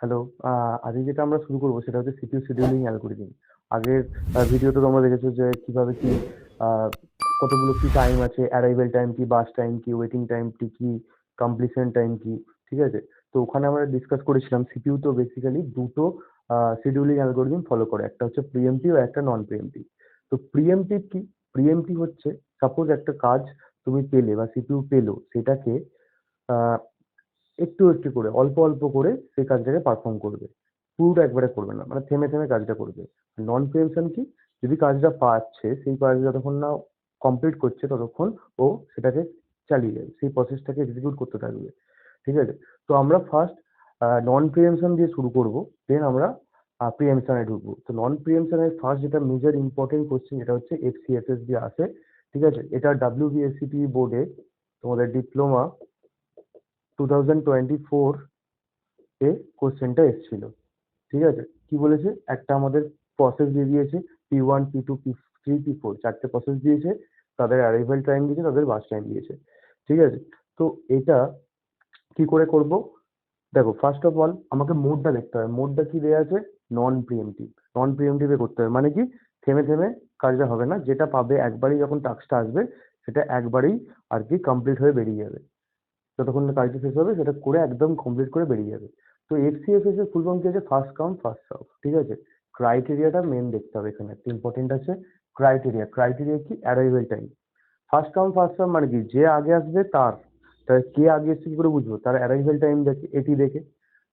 Hello. আজকে যেটা আমরা শুরু করবো সেটা হচ্ছে সিপিইউ শিডিউলিং অ্যালগরিদম। আগের ভিডিওতে তোমরা দেখেছো যে কিভাবে কি আহ, কতগুলো কি টাইম আছে, অ্যারাইভেল টাইম কি, বাস টাইম কি, ওয়েটিং টাইম কি, কমপ্লিশন টাইম কি। ঠিক আছে, তো ওখানে আমরা ডিসকাস করেছিলাম সিপিইউ তো বেসিক্যালি দুটো শিডিউলিং অ্যালগরিদম ফলো করে, একটা হচ্ছে প্রিএমটিভ আর একটা নন প্রিএমটিভ। তো প্রিএমটিভ কি? প্রিএমটিভ হচ্ছে সাপোজ একটা কাজ তুমি পেলে বা সিপিইউ পেলো, সেটাকে আহ, একটু একটু করে, অল্প অল্প করে সেই কাজটাকে পারফর্ম করবে, পুরোটা একবারে করবে না, মানে থেমে থেমে কাজটা করবে। নন প্রিএমশন কি? যদি কাজটা পাচ্ছে, সেই কাজ যতক্ষণ না কমপ্লিট করছে ততক্ষণ ও সেটাকে চালিয়ে যাবে, সেই প্রসেসটাকে এক্সিকিউট করতে থাকবে। ঠিক আছে, তো আমরা ফার্স্ট নন প্রিএমশন দিয়ে শুরু করব, দেন আমরা প্রিএমশনে ঢুকবো। তো নন প্রিএমশনের ফার্স্ট যেটা মেজর ইম্পর্টেন্ট কোশ্চেন, যেটা হচ্ছে এফসিএফএস দিয়ে আসে। ঠিক আছে, এটা ডাব্লিউবিএসসিপি বোর্ডে তোমাদের ডিপ্লোমা 2024 এ কোশ্চেনটা এসেছিল। ঠিক আছে, কি বলেছে, একটা আমাদের প্রসেস দিয়ে দিয়েছে, P1 P2 P3 P4, চারটে প্রসেস দিয়েছে, তাদের অ্যারাইভাল টাইম দিয়েছে, তাদের বাস টাইম দিয়েছে। ঠিক আছে, তো এটা কি করে করব? দেখো, ফার্স্ট অফ অল আমাকে মোডটা দেখতে হবে। মোডটা কি দেওয়া আছে? নন প্রিএমটিভ। নন প্রিএমটিভে করতে হবে, মানে কি থেমে থেমে কাজটা হবে না, যেটা পাবে একবারই, যখন টাস্কটা আসবে সেটা একবারেই আর কি কমপ্লিট হয়ে বেরিয়ে যাবে। যতক্ষণ না কাজটা শেষ হবে সেটা করে একদম কমপ্লিট করে বেরিয়ে যাবে। তো এফসিএফএস এর ফুল ফর্ম কি আছে? First come first serve. ঠিক আছে, ক্রাইটেরিয়াটা মেন দেখতে হবে, এখানে একটা ইম্পর্টেন্ট আছে ক্রাইটেরিয়া। ক্রাইটেরিয়া কি? Arrival time. First come first serve মানে কি, যে আগে আসবে তার, তার কে আগে এসছে কি করে বুঝবো? তার অ্যারাইভেল টাইম দেখে, এটি দেখে।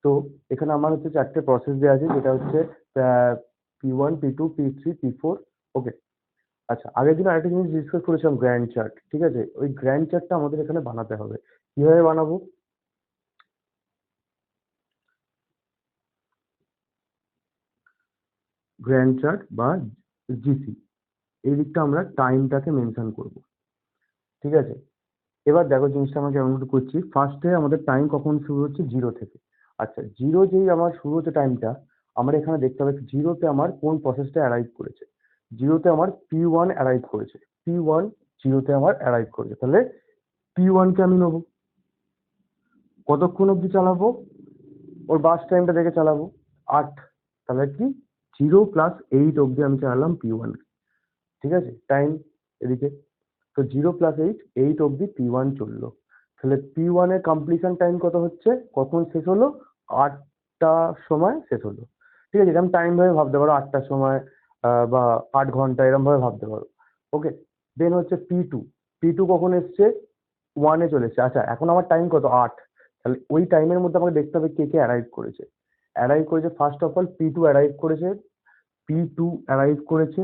তো এখানে আমার হচ্ছে চারটে প্রসেস দেওয়া আছে, যেটা হচ্ছে P1 P2 P3 P4। ওকে, আচ্ছা, আগের দিন আরেকটা জিনিস ডিসকাস করেছিলাম, গ্র্যান্ড চার্ট। ঠিক আছে, ওই গ্র্যান্ড চার্টটা আমাদের এখানে বানাতে হবে। কিভাবে বানাবো? গ্র্যান্ড চার্ট বা জিসি, এই দিকটা আমরা টাইমটাকে মেনশন করব। ঠিক আছে, এবার দেখো জিনিসটা আমরা কেমন করে করছি। ফার্স্টে আমাদের টাইম কখন শুরু হচ্ছে? জিরো থেকে। আচ্ছা, জিরো যেই আমার শুরু হচ্ছে টাইমটা, আমার এখানে দেখতে হবে জিরোতে আমার কোন প্রসেসটা অ্যারাইভ করেছে। জিরোতে আমার P1 অ্যারাইভ করেছে। P1 জিরোতে আমার অ্যারাইভ করেছে, তাহলে P1 কে আমি নেবো। কতক্ষণ অবধি চালাবো? ওর বাস টাইমটা দেখে চালাবো, 8। তাহলে কি, 0+8 অবধি আমি চালালাম P1। ঠিক আছে, টাইম এদিকে, তো 0+8 অবধি P1 চললো। তাহলে P1 এর কমপ্লিশন টাইম কত হচ্ছে? কখন শেষ হলো? 8টার সময় শেষ হলো। ঠিক আছে, এরকম টাইম ভাবে ভাবতে পারো, 8টার সময় বা 8 ঘন্টা, এরকম ভাবে ভাবতে পারো। ওকে, দেন হচ্ছে P2। P2 কখন এসছে? 1-এ চলে এসছে। আচ্ছা, এখন আমার টাইম কত? 8। তাহলে ওই টাইমের মধ্যে আমাকে দেখতে হবে কে কে অ্যারাইভ করেছে। অ্যারাইভ করেছে first of all P2 arrive করেছে। P2 অ্যারাইভ করেছে,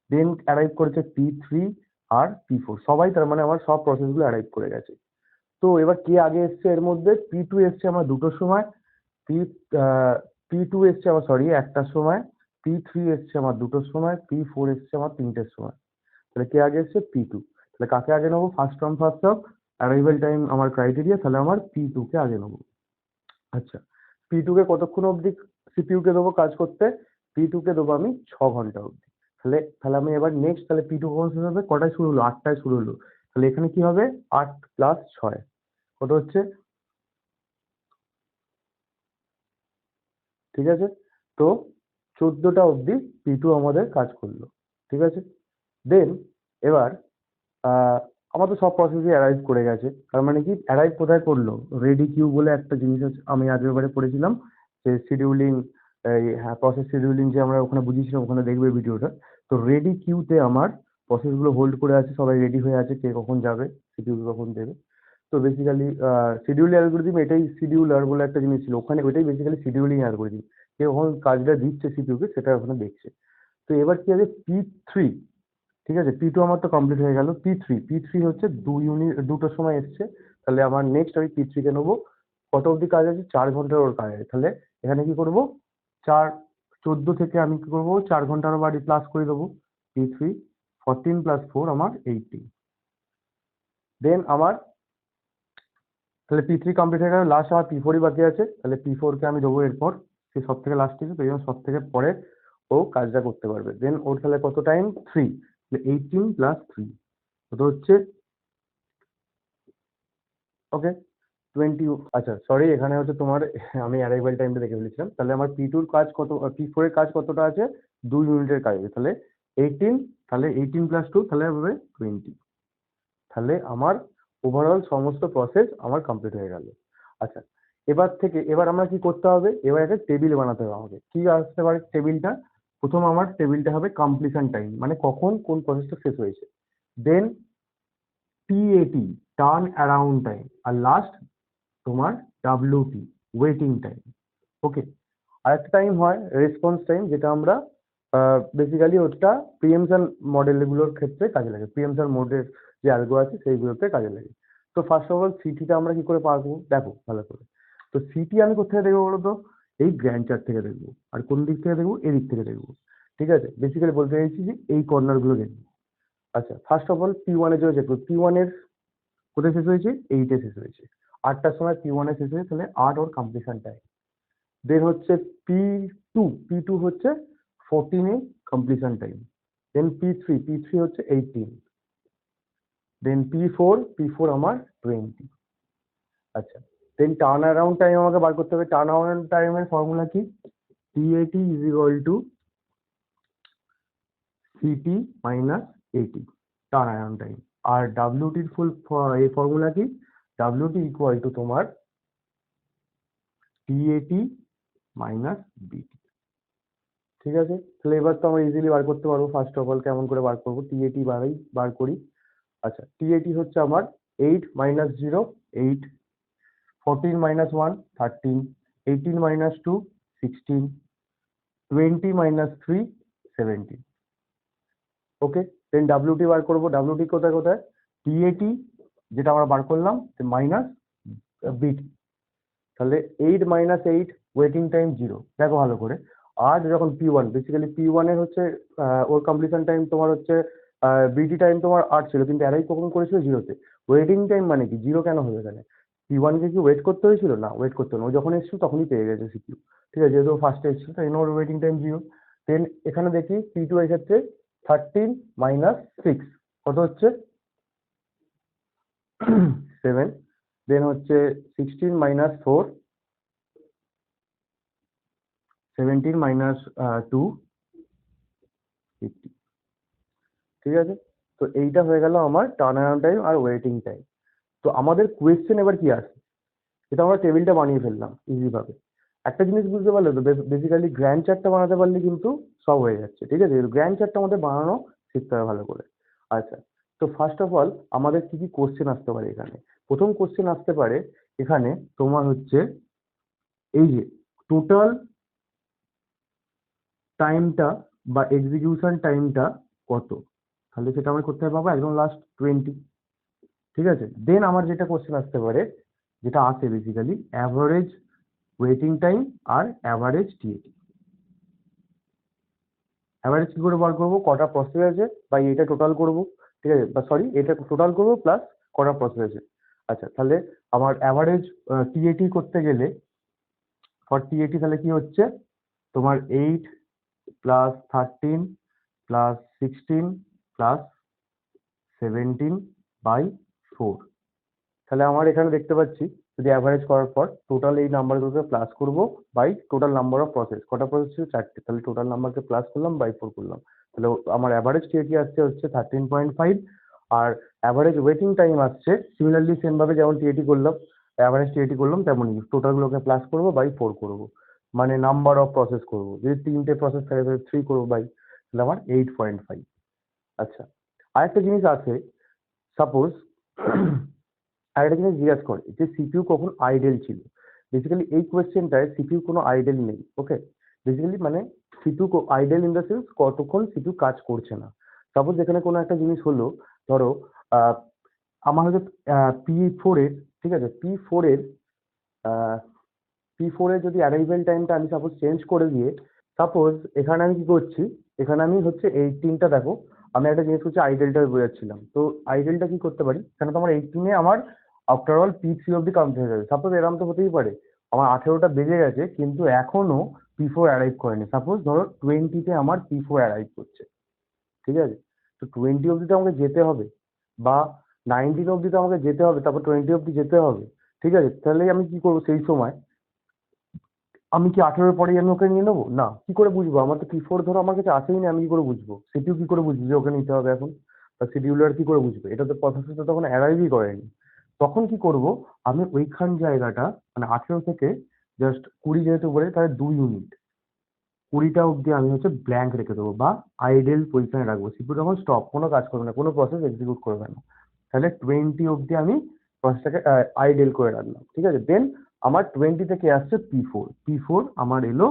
দেন অ্যারাইভ করেছে P3 আর P4, সবাই, তার মানে আমার সব প্রসেসগুলো অ্যারাইভ করে গেছে। তো এবার কে আগে এসছে এর মধ্যে? P2 এসছে আমার 2টোর সময়, পি P2 এসছে আমার, সরি, 1টার সময়, P3 এসছে আমার 2টোর সময়, P4 এসছে আমার 3টের সময়। তাহলে কে আগে এসছে? P2। তাহলে কাকে আগে নেবো? First come first serve, arrival time আমার ক্রাইটেরিয়া, তাহলে আমার P2 কে আগে নেবো। আচ্ছা, P2 কে কতক্ষণ অবধি সিপিইউ কে দেবো কাজ করতে? P2 কে দেবো আমি 6 ঘন্টা অবধি। তাহলে তাহলে আমি এবার নেক্সট, তাহলে P2 কখন শুরু হবে? কটায় শুরু হলো? 8টায় শুরু হলো। তাহলে এখানে কি হবে? 8+6 কত হচ্ছে? ঠিক আছে, তো 14টা অবধি P2 আমাদের কাজ করলো। ঠিক আছে, দেন এবার আহ আমার তো সব প্রসেসই অ্যারাইভ করে গেছে, তার মানে কি অ্যারাইভ কোথায় করলো? রেডি কিউ বলে একটা জিনিস আছে, আমি আগের বারে পড়েছিলাম যে শিডিউলিং, হ্যাঁ, প্রসেস শিডিউলিং যে আমরা ওখানে বুঝিয়েছিলাম, ওখানে দেখবে ভিডিওটা। তো রেডি কিউতে আমার প্রসেসগুলো হোল্ড করে আছে, সবাই রেডি হয়ে আছে, কে কখন যাবে, শিডিউল কখন দেবে। তো বেসিক্যালি শিডিউল অ্যালগোরিদম, এটাই শিডিউলার বলে একটা জিনিস ছিল ওখানে, ওইটাই বেসিক্যালি শিডিউলিং অ্যালগোরিদম। কে কখন কাজটা দিচ্ছে সিপিইউকে, সেটা ওখানে দেখছে। তো এবার কি আছে? P3। ঠিক আছে, P2 আমার তো কমপ্লিট হয়ে গেল। P3 হচ্ছে 2টোর সময় এসছে। তাহলে আমার নেক্সট আমি P3 কে নেবো। কত অবধি কাজ আছে? 4 ঘন্টার ওর কাজ আছে। তাহলে এখানে কি করব? 14 থেকে আমি কি করবো? 4 ঘন্টার বাড়ি প্লাস করে দেবো। P3 14+4 আমার 18। দেন আমার, তাহলে P3 কমপ্লিট হয়ে গেল, লাস্ট আমার P4ই বাকি আছে। তাহলে P4 কে আমি দেবো এরপর, সে সব থেকে লাস্ট আছে, তো এই জন্য সব থেকে পরে ও কাজটা করতে পারবে। দেন ওর তাহলে কত টাইম? 3। 18+3 কত হচ্ছে? ওকে, 20, আচ্ছা সরি, এখানে হচ্ছে তোমার আমি অ্যারাইভাল টাইমটা দেখে ফেলেছিলাম। তাহলে আমার P2 এর কাজ কত, P4 এর কাজ কতটা আছে, 2 ইউনিটের কাজ আছে। তাহলে 18, তাহলে 18 + 2 তাহলে হবে 20। তাহলে আমার ওভারঅল সমস্ত প্রসেস আমার কমপ্লিট হয়ে গেল। আচ্ছা, এবার আমরা কি করতে হবে, এবার একটা টেবিল বানাতে হবে আমাকে। কি আসতে পারে টেবিলটা? প্রথম আমার টেবিলটা হবে কমপ্লিশন টাইম, মানে কখন কোন প্রসেসটা শেষ হয়েছে। দেন TAT, টার্ন অ্যারাউন্ড টাইম। আর লাস্ট তোমার WT, ওয়েটিং টাইম। ওকে। আরেকটা টাইম হয় রেসপন্স টাইম, যেটা আমরা বেসিক্যালি ওটা প্রিএমশন মডেলগুলোর ক্ষেত্রে কাজে লাগে। প্রিএমশন মোডের যে অ্যালগো আছে সেইগুলোতে কাজে লাগে। তো ফার্স্ট অফ অল সিটিটা আমরা কি করে পারবো দেখো ভালো করে। তো সিটি আমি কোথা থেকে দেখবো বলো তো? এই গ্র্যান্ড চার্ট থেকে দেখবো। আর কোন দিক থেকে দেখবো? এদিক থেকে দেখবো। ঠিক আছে, বেসিক্যালি বলতে চাইছি যে এই কর্নার গুলো দেখবো। আচ্ছা, ফার্স্ট অফ অল P1 এর জন্য চেক করবো। P1 এর কোথায় শেষ হয়েছে? 8 এ শেষ হয়েছে। 8টার সময় P1 এ শেষ হয়েছে, তাহলে 8 ওর কমপ্লিশন টাইম। দেন হচ্ছে P2 হচ্ছে 14 এ কমপ্লিশন টাইম। দেন P3 হচ্ছে 18। দেন P4 আমার 20। আচ্ছা, দেন টার্ন অ্যারাউন্ড টাইম আমাকে বার করতে হবে। টার্ন অ্যারাউন্ড টাইমের ফর্মুলা কি? TAT = CT - AT, turn around time. আর WT এর ফুল এই ফর্মুলা কি? WT = তোমার TAT - BT। ঠিক আছে, তাহলে এবার তো আমরা ইজিলি বার করতে পারবো। ফার্স্ট অফ অল কেমন করে বার করবো? TAT বার করি। আচ্ছা, TAT হচ্ছে আমার 8 - 0 8, 14 - 1 13, 18 - 2 16, 20 - 3 17। ওকে, দেন WT বার করবো। WT কোথায় কোথায়? TAT যেটা আমরা বার করলাম মাইনাস BT। তাহলে 8 - 8, ওয়েটিং টাইম 0। দেখো ভালো করে। আর যখন P1, বেসিক্যালি P1 এর হচ্ছে ওর কমপ্লিশন টাইম তোমার হচ্ছে BT টাইম তোমার 8 ছিল, কিন্তু অ্যারাইভ কখন করেছিল? 0-তে। ওয়েটিং টাইম মানে কি? 0 কেন হলো এখানে? P1 কে কি ওয়েট করতে হয়েছিল? না, ওয়েট করতে হলো না। ও যখন এসেছিল তখনই পেয়ে গেছে CPU। ঠিক আছে, যেহেতু ফার্স্টে এসেছিল তাই জন্য ওর ওয়েটিং টাইম 0। দেন এখানে দেখি P2 এর ক্ষেত্রে 13 - 6 কত হচ্ছে? 7। দেন হচ্ছে 16 - 4, 17 - 2 50। ঠিক আছে, তো এইটা হয়ে গেল আমার টার্ন অ্যারাউন্ড টাইম আর ওয়েটিং টাইম। তো আমাদের কোয়েশ্চেন এবার কি আসে? এটা আমরা টেবিলটা বানিয়ে ফেললাম ইজি ভাবে। একটা জিনিস বুঝতে পারলে তো, বেসিক্যালি গ্র্যান্ড চার্টটা বানাতে পারলে কিন্তু সব হয়ে যাচ্ছে। ঠিক আছে, গ্র্যান্ড চার্টটা আমাদের বানানো শিখতে হবে ভালো করে। আচ্ছা, তো ফার্স্ট অফ অল আমাদের কি কি কোশ্চেন আসতে পারে এখানে? প্রথম কোশ্চেন আসতে পারে এখানে তোমার হচ্ছে এই যে টোটাল টাইমটা বা এক্সিকিউশন টাইমটা কত? তাহলে সেটা আমরা কোথায় পাবো? একদম লাস্ট 20। ঠিক আছে, দেন আমার যেটা কোশ্চেন আসতে পারে, যেটা আসে বেসিক্যালি অ্যাভারেজ ওয়েটিং টাইম আর অ্যাভারেজ TAT। অ্যাভারেজ কি করে বার করবো? কটা প্রসেস আছে বা এটা টোটাল করবো। ঠিক আছে, বা সরি, এটা টোটাল করবো প্লাস কটা প্রসেস আছে। আচ্ছা, তাহলে আমার অ্যাভারেজ TAT করতে গেলে ফর TAT তাহলে কি হচ্ছে তোমার 8 + 13 + 16 + 17/4। তাহলে আমার এখানে দেখতে পাচ্ছি যদি অ্যাভারেজ করার পর টোটাল এই নাম্বারগুলোকে প্লাস করবো by total number of process. কটা প্রসেস ছিল? 4টে। তাহলে টোটাল নাম্বারকে প্লাস করলাম বাই 4 করলাম। তাহলে আমার অ্যাভারেজ TAT আসছে হচ্ছে 13.5। আর অ্যাভারেজ ওয়েটিং টাইম আসছে সিমিলারলি সেম ভাবে যেমন TAT করলাম, অ্যাভারেজ TAT করলাম তেমনই টোটালগুলোকে প্লাস করবো বাই 4 করবো, মানে নাম্বার অফ প্রসেস করবো। যদি 3টে প্রসেস থাকে তাহলে 3 করবো বাই, তাহলে আমার 8.5। আচ্ছা, আরেকটা জিনিস আছে, সাপোজ আরেকটা জিনিস জিজ্ঞাসা করে যে সিপিইউ কখন আইডেল ছিল। বেসিক্যালি এই কোয়েশ্চেনটায় সিপিইউ কোনো আইডেল নেই। ওকে, বেসিক্যালি মানে CPU idle in the sense কতক্ষণ সিপিইউ কাজ করছে না। সাপোজ এখানে কোনো একটা জিনিস হলো, ধরো আহ, আমার হচ্ছে P4 এর, ঠিক আছে, P4 এর যদি অ্যারাইভেল টাইমটা আমি সাপোজ চেঞ্জ করে দিয়ে, সাপোজ এখানে আমি কি করছি, এখানে আমি হচ্ছে 18টা দেখো, আমি একটা জিনিস হচ্ছে আইডেলটা বোঝাচ্ছিলাম। তো আইডেলটা কি করতে পারি? এখানে তো আমার 18-এ আমার আফটার অল P3 অব্দি কমপ্লিট হয়ে যাবে। সাপোজ এরকম তো হতেই পারে আমার 18টা বেজে গেছে কিন্তু এখনো P4 অ্যারাইভ করেনি। সাপোজ ধরো 20-তে আমার P4 অ্যারাইভ করছে। ঠিক আছে, তো 20 অব্দি তো আমাকে যেতে হবে, বা 19 অব্দি তো আমাকে যেতে হবে, তারপর 20 অব্দি যেতে হবে। ঠিক আছে, তাহলে আমি কি করবো সেই সময়, আমি কি 18 পরেই আমি ওকে নিয়ে নেবো? না, কি করে বুঝবো? আমার তো P4 ধরো আমার কাছে আসেই না, আমি কি করে বুঝবো? সিপিইউ কি করে বুঝবে যে ওকে নিতে হবে এখন? বা শিডিউলার কি করে বুঝবে? এটা তো প্রসেসর তো তখন অ্যারাইভই করেনি। তখন কি করব, আমি ওইখান জায়গাটা মানে 18 থেকে জাস্ট 20 যেহেতু বলে তাহলে 2 ইউনিট 20টা অবধি আমি হচ্ছে ব্ল্যাঙ্ক রেখে দেবো বা আইডেল পজিশনে রাখবো। সিপিইউ তখন স্টপ, কোনো কাজ করবে না, কোনো প্রসেস এক্সিকিউট করবে না। তাহলে 20 অবধি আমি প্রসেসটাকে আইডেল করে রাখলাম। ঠিক আছে, দেন আমার 20 থেকে আসছে P4 আমার এলো।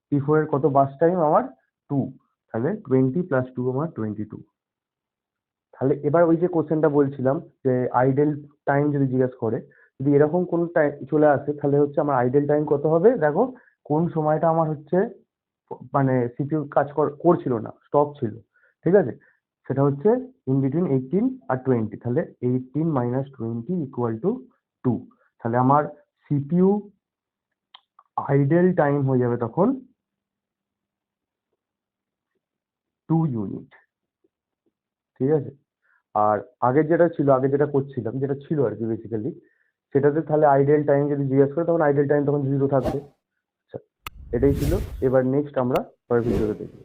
P4 এর কত বাস টাইম আমার 2, তাহলে 20 + 2 আমার 22। তাহলে এবার ওই যে কোশ্চেনটা বলছিলাম যে আইডেল টাইম যদি জিজ্ঞেস করে, যদি এরকম কোন টাইম চলে আসে তাহলে হচ্ছে আমার আইডেল টাইম কত হবে, দেখো কোন সময়টা আমার হচ্ছে মানে সিপিইউ কাজ করছিল না, স্টপ ছিল। ঠিক আছে, সেটা হচ্ছে ইন বিটুইন 18 আর 20, তাহলে 18 - 20 = 2। তাহলে আমার সিপিইউ আইডেল টাইম হয়ে যাবে তখন 2 ইউনিট। ঠিক আছে, আর আগের যেটা ছিল, আগে যেটা করছিলাম, যেটা ছিল আর কি বেসিক্যালি, সেটাতে তাহলে আইডেল টাইম যদি জিজ্ঞেস করে তখন আইডেল টাইম তখন 0 থাকবে। আচ্ছা, এটাই ছিল। এবার নেক্সট আমরা পরের ভিডিওতে দেখবো।